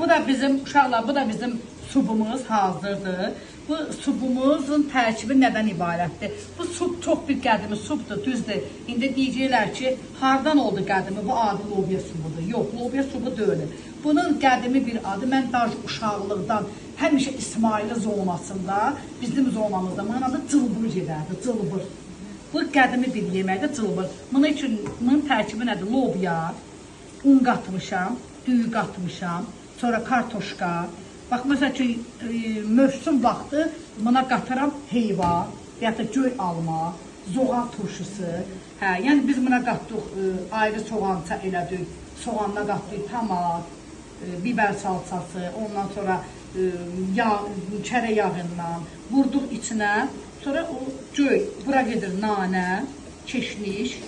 Bu da bizim uşaqlar, bu da bizim subumuz hazırdır. Bu subumuzun tərkibi nədən ibarətdir? Bu sub çox bir qədimi subdur, düzdür. İndi deyəcəklər ki, hardan oldu qədimi? Bu adı lobya subudur. Yox, lobya subu deyil. Bunun qədimi bir adı, mən daha uşaqlıqdan, həmişə İsmaili zonasında, bizim zonamızda, bunun adı cılbır gedərdi, cılbır. Bu qədimi bir yeməkdir, cılbır. Bunun tərkibi nədir? Lobya, un qatmışam, düyü qatmışam, sonra kartoşka. Bax, məsəl ki, mövsüm vaxtı buna qatıram heyva, ya da göy alma, zoğal turşusu. Yəni biz buna qatdıq, ayrı soğança elədik, soğanla qatdıq tomat, biber salçası, ondan sonra çərə yağından vurduq içinə, sonra o göy, bura gedir nanə, keşniş,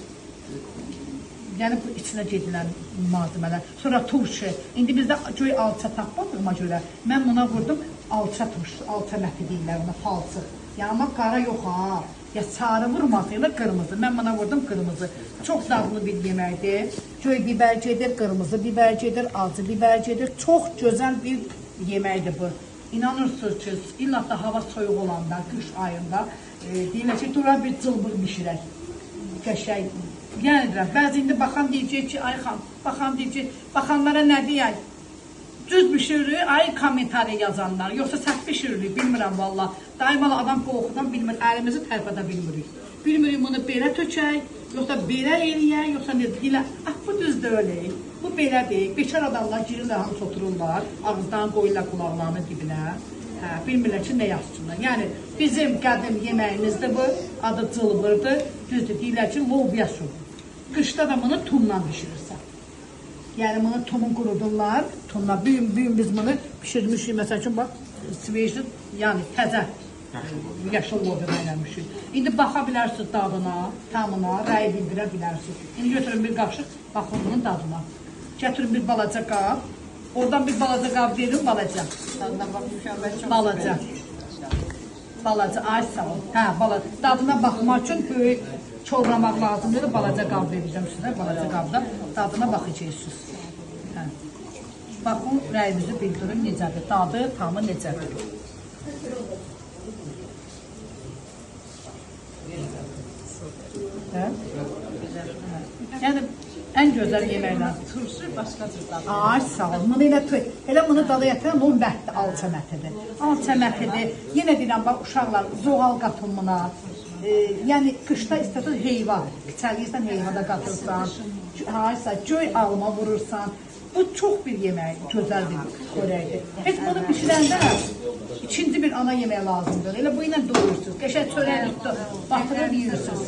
yəni bu içinə gedilən malzemələr. Sonra turşu. İndi bizdə göy alça tapmadığıma görə mən buna vurdum alça turşusu, alça məti deyirlər ona, palçıq. Yəni amma qara yox ha. Ya sarı vurmasıyla qırmızı. Mən buna vurdum qırmızı. Çox dadlı bir yeməkdir. Göy biber gedir, qırmızı biber gedir, acı biber gedir. Çox gözəl bir yeməkdir bu. İnanırsınız ki, illa da hava soyuq olanda, qış ayında deyirlər ki, dura bir cılbır bişirək. Qəşəng. Yəni, bəzi indi baxan deyəcək ki, ay xan, baxan deyəcək, baxanlara nə deyək? Düz bişiririk, ay kommentariya yazanlar, yoxsa səhv bişiririk, bilmirəm valla. Daima adam qorxudan bilmir, əlimizi tərpədə bilmirik. Bilmirik bunu belə tökək, yoxsa belə eləyək, yoxsa nə deyirlər, bu düz deyil, bu belə deyil. Bekar adamlar girirlər, hamısı otururlar, ağızdan qoyurlar qulaqlarının dibinə. Bilmirlər ki, nə yazsınlar. Yəni, bizim qədim yeməyimizdir bu, adı cılbırdır, düzdür, deyirlər ki, lobya subu. Qışda da bunu tunla bişirirsən. Yəni, bunu tumun qurudurlar, tunla, büyün biz bunu pişirmişik, məsəl üçün, bax, svejli, yəni təzə, yaşıl lobya eləmişik. İndi baxa bilərsiniz dadına, tamına, rəy bildirə bilərsiniz. İndi götürün bir qaşıq, baxın bunun dadına. Gətirin bir balaca qab, oradan bir balaca qab verin, balaca. Balaca. Balaca, ay sağ ol. Hə, balaca. Dadına baxmaq üçün böyük çoğramaq lazımdır. Balaca qab verəcəm sizə, balaca qabda dadına baxacaqsınız. Hə. Baxın, rəyimizi bildirin necədir, dadı, tamı necədir. Hə? Yəni, ən gözəl yeməklər. Turşu başqa cür dadı. Ay, sağ ol. Bunu elə bunu dadı yətən, o mətdir, alça mətidir. Alça mətidir. Yenə deyirəm, bax, uşaqlar, zoğal qatın buna. Yəni, qışda istəsən heyva, qıçəliyirsən, heyva da qatırsan. Haysa, göy alma vurursan. Bu çox bir yemək, gözəl bir xörəkdir. Heç bunu bişirəndə ikinci bir ana yemək lazımdır. Elə bu ilə doyursunuz. Qəşəng çörək batırıb yiyirsiniz.